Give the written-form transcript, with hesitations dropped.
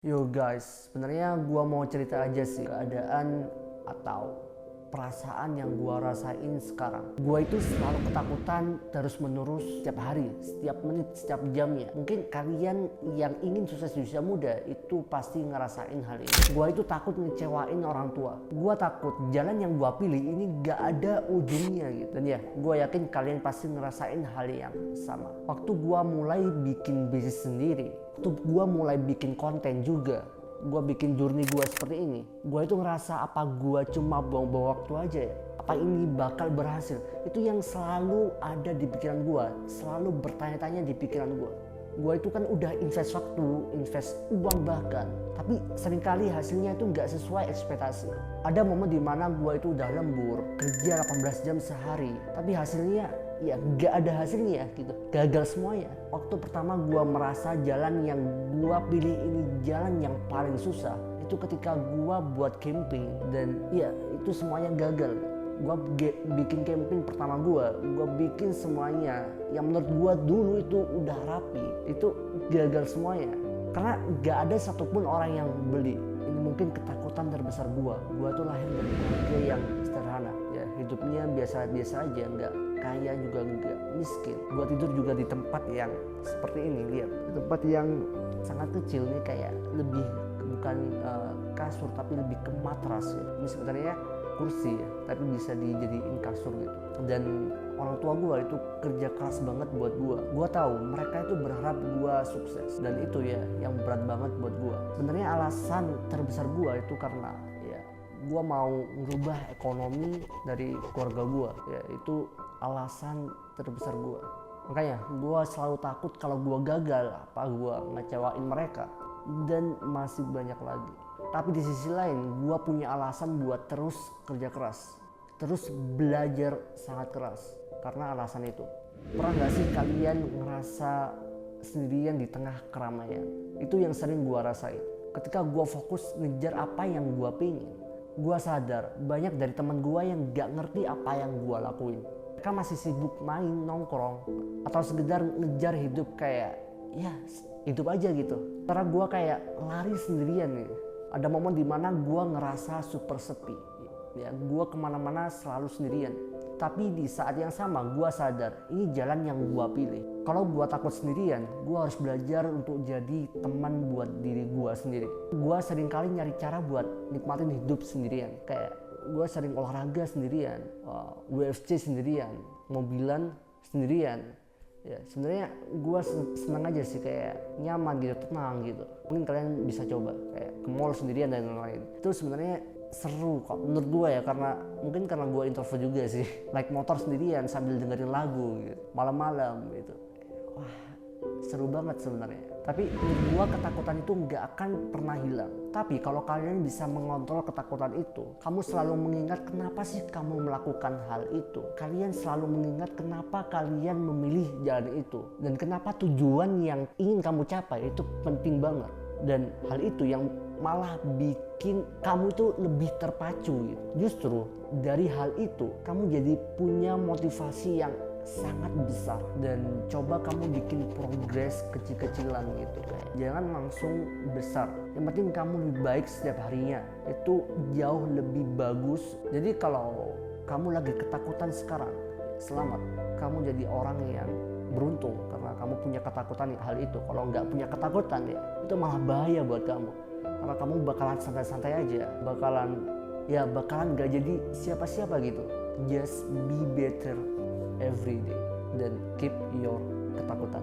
Yo guys, sebenarnya gua mau cerita aja sih keadaan atau perasaan yang gua rasain sekarang. Gua itu selalu ketakutan terus menerus setiap hari, setiap menit, setiap jamnya. Mungkin kalian yang ingin sukses di usia muda itu pasti ngerasain hal ini. Gua itu takut ngecewain orang tua. Gua takut jalan yang gua pilih ini gak ada ujungnya gitu. Dan ya, gua yakin kalian pasti ngerasain hal yang sama. Waktu gua mulai bikin bisnis sendiri, waktu gua mulai bikin konten juga, gue bikin journey gue seperti ini, gue itu ngerasa apa gue cuma buang-buang waktu aja ya, apa ini bakal berhasil. Itu yang selalu ada di pikiran gue, selalu bertanya-tanya di pikiran gue. Gue itu kan udah invest waktu, invest uang bahkan, tapi seringkali hasilnya itu nggak sesuai ekspektasi. Ada momen dimana gue itu udah lembur, kerja 18 jam sehari, tapi hasilnya ya gak ada hasilnya gitu, gagal semuanya. Waktu pertama gue merasa jalan yang gue pilih ini jalan yang paling susah, itu ketika gue buat camping dan ya itu semuanya gagal. Gue bikin camping pertama gue bikin semuanya yang menurut gue dulu itu udah rapi, itu gagal semuanya karena gak ada satupun orang yang beli. Ini mungkin ketakutan terbesar gue tuh lahir dari keluarga yang sederhana ya, hidupnya biasa-biasa aja, nggak kaya juga nggak miskin. Gue tidur juga di tempat yang seperti ini, lihat, di tempat yang sangat kecil nih, kayak lebih bukan kasur tapi lebih ke matras ya. Ini sebenarnya kursi ya, tapi bisa dijadiin kasur gitu. Dan orang tua gue itu kerja keras banget buat gue. Gue tahu mereka itu berharap gue sukses, dan itu ya yang berat banget buat gue. Sebenarnya alasan terbesar gue itu karena ya gue mau merubah ekonomi dari keluarga gue, ya itu alasan terbesar gue. Makanya gue selalu takut kalau gue gagal, apa gue ngecewain mereka, dan masih banyak lagi. Tapi di sisi lain gue punya alasan buat terus kerja keras, terus belajar sangat keras karena alasan itu. Pernah gak sih kalian ngerasa sendirian di tengah keramaian? Itu yang sering gue rasain. Ketika gue fokus ngejar apa yang gue pengen, gue sadar banyak dari teman gue yang gak ngerti apa yang gue lakuin. Mereka masih sibuk main, nongkrong, atau sekedar ngejar hidup kayak ya hidup aja gitu. Karena gue kayak lari sendirian nih. Ada momen dimana gue ngerasa super sepi. Ya, gue kemana-mana selalu sendirian. Tapi di saat yang sama gue sadar ini jalan yang gue pilih. Kalau gue takut sendirian, gue harus belajar untuk jadi teman buat diri gue sendiri. Gue seringkali nyari cara buat nikmatin hidup sendirian. Kayak gue sering olahraga sendirian, UFC sendirian, mobilan sendirian. Ya sebenarnya gue senang aja sih, kayak nyaman gitu, tenang gitu. Mungkin kalian bisa coba kayak ke mall sendirian dan lain-lain. Itu sebenarnya seru kok menurut gue ya, karena mungkin karena gue introvert juga sih. Naik motor sendirian sambil dengerin lagu gitu, malam-malam gitu. Wah seru banget sebenarnya. Tapi menurut gue ketakutan itu nggak akan pernah hilang. Tapi kalau kalian bisa mengontrol ketakutan itu, kamu selalu mengingat kenapa sih kamu melakukan hal itu. Kalian selalu mengingat kenapa kalian memilih jalan itu, dan kenapa tujuan yang ingin kamu capai itu penting banget. Dan hal itu yang malah bikin kamu itu lebih terpacu gitu. Justru dari hal itu kamu jadi punya motivasi yang sangat besar, dan coba kamu bikin progres kecil-kecilan gitu. Jangan langsung besar, yang penting kamu lebih baik setiap harinya, itu jauh lebih bagus. Jadi kalau kamu lagi ketakutan sekarang, selamat, kamu jadi orang yang beruntung karena kamu punya ketakutan hal itu. Kalau nggak punya ketakutan ya itu malah bahaya buat kamu, karena kamu bakalan santai-santai aja, bakalan nggak jadi siapa-siapa gitu. Just be better every day dan keep your ketakutan.